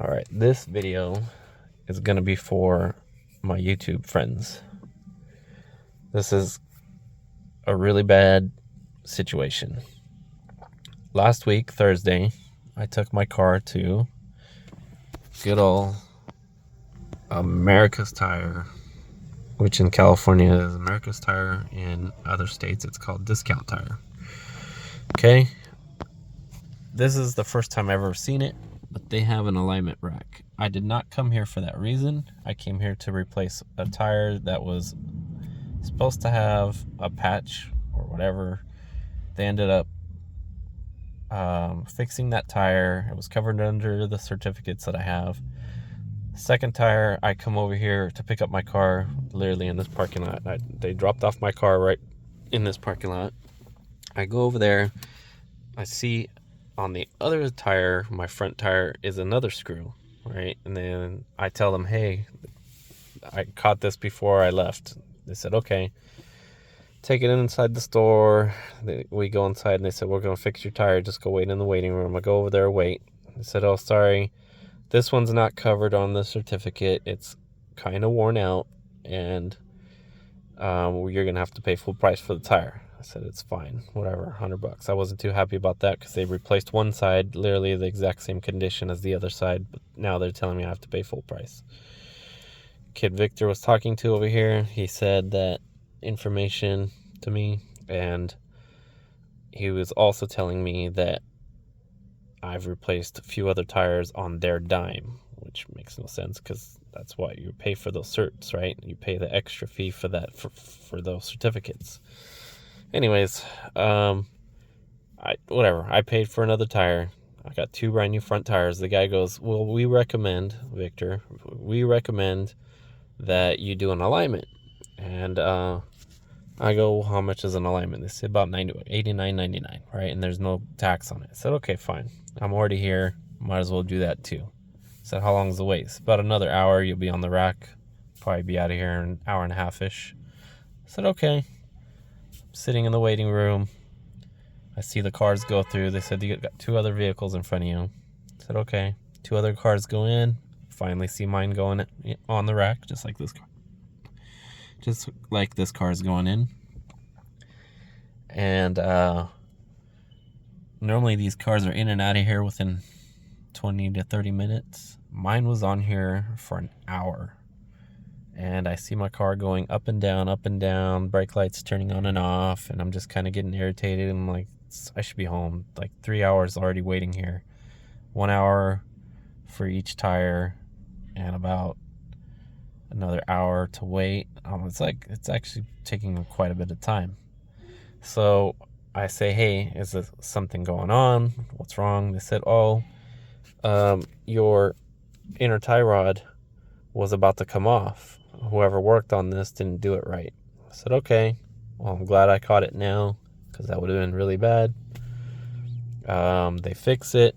Alright, this video is going to be for my YouTube friends. This is a really bad situation. Last week, Thursday, I took my car to good old America's Tire, which in California is America's Tire. In other states, it's called Discount Tire. Okay? This is the first time I've ever seen it, but they have an alignment rack. I did not come here for that reason. I came here to replace a tire that was supposed to have a patch or whatever. They ended up fixing that tire. It was covered under the certificates that I have. Second tire, I come over here to pick up my car, literally in this parking lot. They dropped off my car right in this parking lot. I go over there. I see on the other tire, my front tire, is another screw, right? And then I tell them, hey, I caught this before I left. They said, okay. Take it inside the store. We go inside and they said, we're going to fix your tire. Just go wait in the waiting room. I go over there, wait. They said, oh, sorry. This one's not covered on the certificate. It's kind of worn out, and you're going to have to pay full price for the tire. I said, it's fine, whatever, $100. I wasn't too happy about that because they replaced one side, literally the exact same condition as the other side, but now they're telling me I have to pay full price. Kid Victor was talking to over here. He said that information to me, and he was also telling me that I've replaced a few other tires on their dime, which makes no sense because that's why you pay for those certs, right? You pay the extra fee for that, for those certificates. Anyways, whatever. I paid for another tire. I got 2 brand new front tires. The guy goes, well, we recommend that you do an alignment. And I go, well, how much is an alignment? They said about $89.99, right? And there's no tax on it. I said, okay, fine. I'm already here. Might as well do that too. I said, how long is the wait? It's about another hour. You'll be on the rack. Probably be out of here in an hour and a half-ish. I said, okay. Sitting in the waiting room. I see the cars go through. They said, you got 2 other vehicles in front of you. I said, okay. 2 other cars go in. Finally see mine going on the rack, just like this car. Just like this car is going in. And normally these cars are in and out of here within 20 to 30 minutes. Mine was on here for an hour. And I see my car going up and down, brake lights turning on and off, and I'm just kind of getting irritated. I'm like, I should be home. Like 3 hours already waiting here. 1 hour for each tire, and about another hour to wait. It's actually taking quite a bit of time. So I say, hey, is there something going on? What's wrong? They said, your inner tie rod was about to come off. Whoever worked on this didn't do it right. I said, okay, well, I'm glad I caught it now because that would have been really bad. They fix it.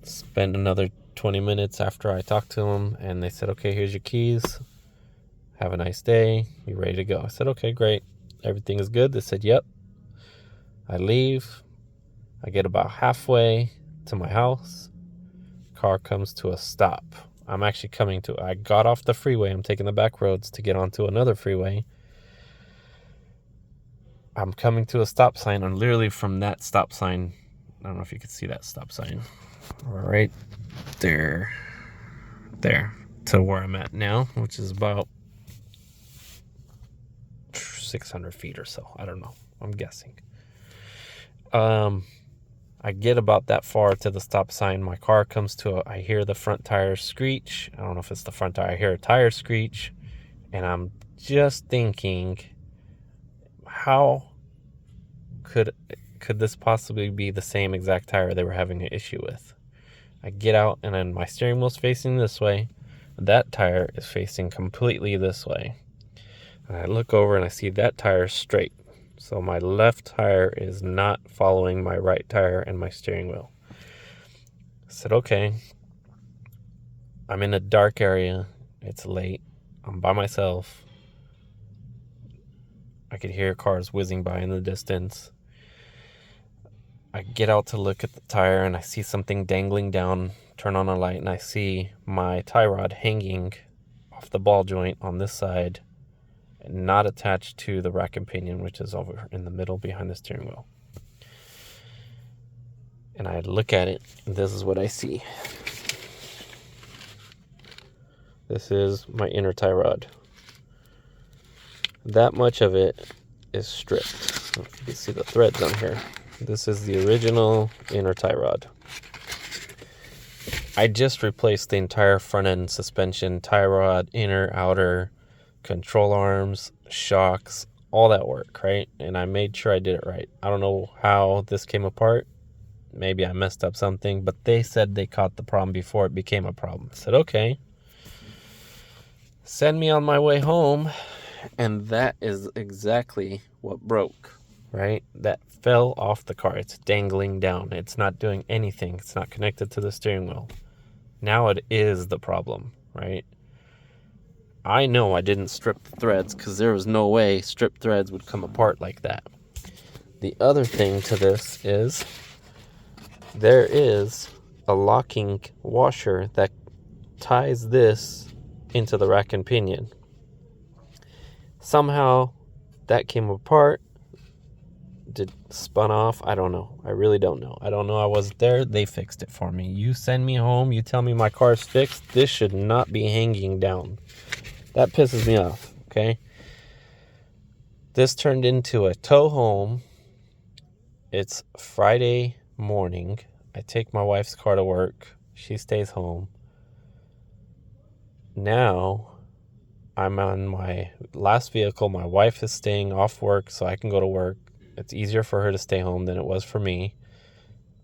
Spend another 20 minutes after I talked to them, and they said, okay, here's your keys. Have a nice day. You're ready to go. I said, okay, great. Everything is good. They said, yep. I leave. I get about halfway to my house. Car comes to a stop. I got off the freeway. I'm taking the back roads to get onto another freeway. I'm coming to a stop sign, and literally from that stop sign, I don't know if you can see that stop sign. Right there to where I'm at now, which is about 600 feet or so. I don't know. I'm guessing. I get about that far to the stop sign. My car comes to I hear the front tire screech. I don't know if it's the front tire. I hear a tire screech, and I'm just thinking, how could this possibly be the same exact tire they were having an issue with? I get out, and then my steering wheel's facing this way. That tire is facing completely this way. And I look over, and I see that tire straight. So my left tire is not following my right tire and my steering wheel. I said, okay. I'm in a dark area. It's late. I'm by myself. I could hear cars whizzing by in the distance. I get out to look at the tire, and I see something dangling down, turn on a light, and I see my tie rod hanging off the ball joint on this side, and not attached to the rack and pinion, which is over in the middle behind the steering wheel. And I look at it, and this is what I see. This is my inner tie rod. That much of it is stripped. You can see the threads on here. This is the original inner tie rod. I just replaced the entire front end suspension, tie rod, inner, outer, control arms, shocks, all that work, right? And I made sure I did it right. I don't know how this came apart. Maybe I messed up something, but they said they caught the problem before it became a problem. I said, okay. Send me on my way home. And that is exactly what broke, right? That fell off the car. It's dangling down. It's not doing anything. It's not connected to the steering wheel. Now it is the problem, right? I know I didn't strip the threads because there was no way stripped threads would come apart like that. The other thing to this is there is a locking washer that ties this into the rack and pinion. Somehow that came apart, spun off. I don't know. I really don't know. I don't know. I wasn't there. They fixed it for me. You send me home. You tell me my car's fixed. This should not be hanging down. That pisses me off, okay? This turned into a tow home. It's Friday morning. I take my wife's car to work. She stays home. Now I'm on my last vehicle. My wife is staying off work so I can go to work. It's easier for her to stay home than it was for me.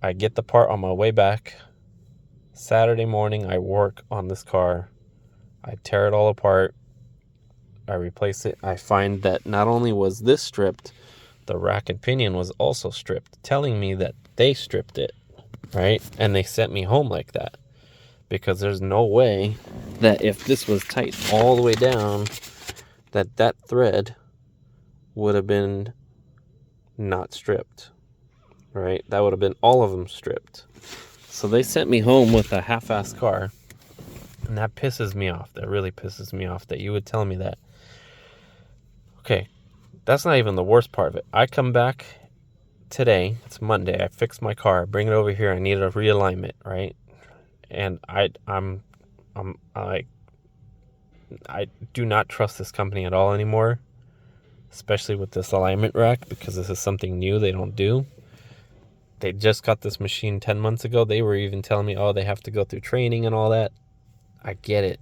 I get the part on my way back. Saturday morning, I work on this car. I tear it all apart. I replace it. I find that not only was this stripped, the rack and pinion was also stripped, telling me that they stripped it, right? And they sent me home like that. Because there's no way that if this was tight all the way down, that thread would have been not stripped, right? That would have been all of them stripped. So they sent me home with a half-assed car, and that pisses me off. That really pisses me off that you would tell me that. Okay, that's not even the worst part of it. I come back today, it's Monday, I fix my car, bring it over here, I need a realignment, right? And I do not trust this company at all anymore, especially with this alignment rack, because this is something new they don't do. They just got this machine 10 months ago. They were even telling me, oh, they have to go through training and all that. I get it.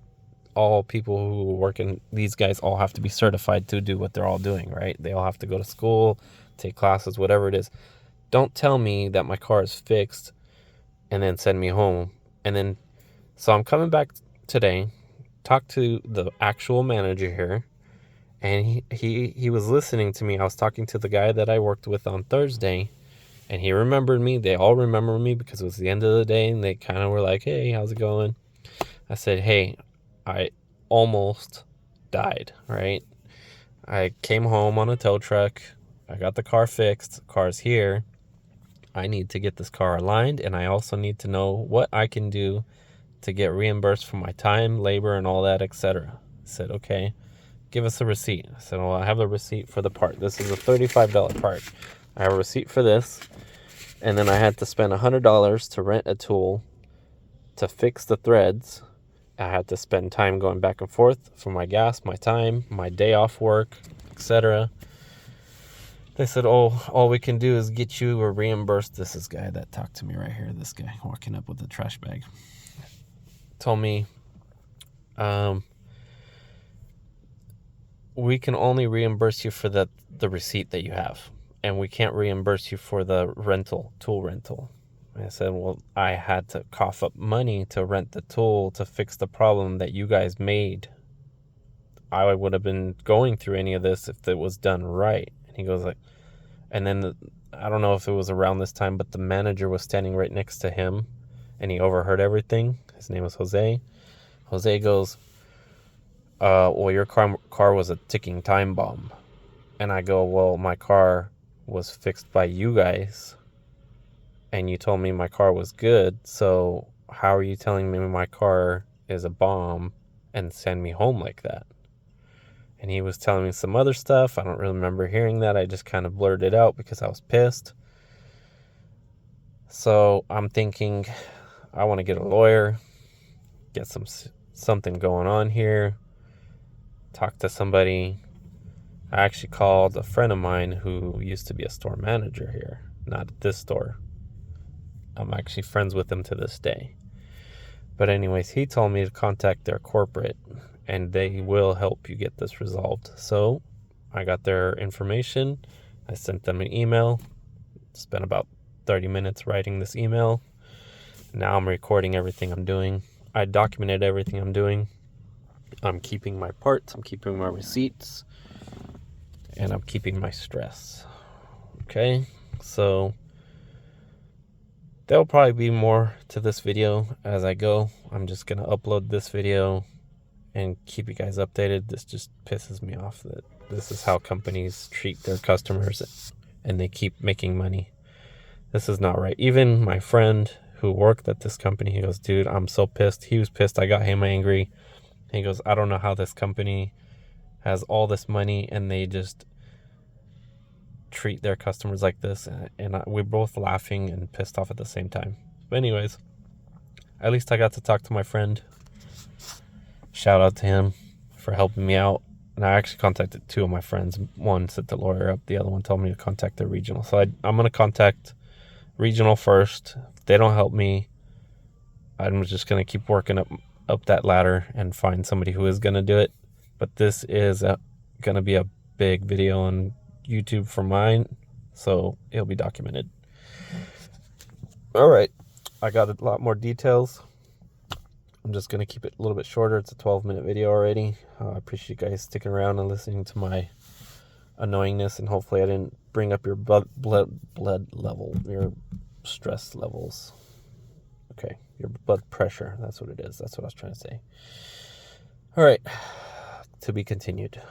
All people who work in, these guys all have to be certified to do what they're all doing, right? They all have to go to school, take classes, whatever it is. Don't tell me that my car is fixed and then send me home. And then, so I'm coming back today, talk to the actual manager here, and he was listening to me. I was talking to the guy that I worked with on Thursday, and he remembered me. They all remember me because it was the end of the day, and they kind of were like, hey, how's it going? I said, hey, I almost died, right? I came home on a tow truck. I got the car fixed. The car's here. I need to get this car aligned, and I also need to know what I can do to get reimbursed for my time, labor, and all that, etc. I said, okay, give us a receipt. I said, well, I have a receipt for the part. This is a $35 part. I have a receipt for this, and then I had to spend $100 to rent a tool to fix the threads. I had to spend time going back and forth for my gas, my time, my day off work, etc. They said, oh, all we can do is get you a reimbursed. This is guy that talked to me right here, this guy walking up with a trash bag. Told me, we can only reimburse you for the receipt that you have. And we can't reimburse you for the tool rental. I said, well, I had to cough up money to rent the tool to fix the problem that you guys made. I would have been going through any of this if it was done right. And he goes like, and then I don't know if it was around this time, but the manager was standing right next to him, and he overheard everything. His name was Jose. Jose goes, well, your car was a ticking time bomb. And I go, well, my car was fixed by you guys, and you told me my car was good, so how are you telling me my car is a bomb and send me home like that? And he was telling me some other stuff. I don't really remember hearing that. I just kind of blurted it out because I was pissed. So I'm thinking I want to get a lawyer, get something going on here, talk to somebody. I actually called a friend of mine who used to be a store manager here, not at this store. I'm actually friends with him to this day. But anyways, he told me to contact their corporate and they will help you get this resolved. So I got their information. I sent them an email. Spent about 30 minutes writing this email. Now I'm recording everything I'm doing. I documented everything I'm doing. I'm keeping my parts. I'm keeping my receipts. And I'm keeping my stress. Okay? So there'll probably be more to this video as I go. I'm just going to upload this video and keep you guys updated. This just pisses me off that this is how companies treat their customers and they keep making money. This is not right. Even my friend who worked at this company, he goes, dude, I'm so pissed. He was pissed. I got him angry. He goes, I don't know how this company has all this money and they just treat their customers like this. And we're both laughing and pissed off at the same time. But anyways, at least I got to talk to my friend. Shout out to him for helping me out. And I actually contacted two of my friends. One set the lawyer up. The other one told me to contact the regional. So I'm going to contact regional first. If they don't help me, I'm just going to keep working up that ladder and find somebody who is going to do it. But this is going to be a big video on YouTube for mine, so it'll be documented. All right, I got a lot more details. I'm just going to keep it a little bit shorter. It's a 12-minute video already. I appreciate you guys sticking around and listening to my annoyingness, and hopefully I didn't bring up your blood level, your stress levels. Okay, your blood pressure. That's what it is. That's what I was trying to say. All right, to be continued.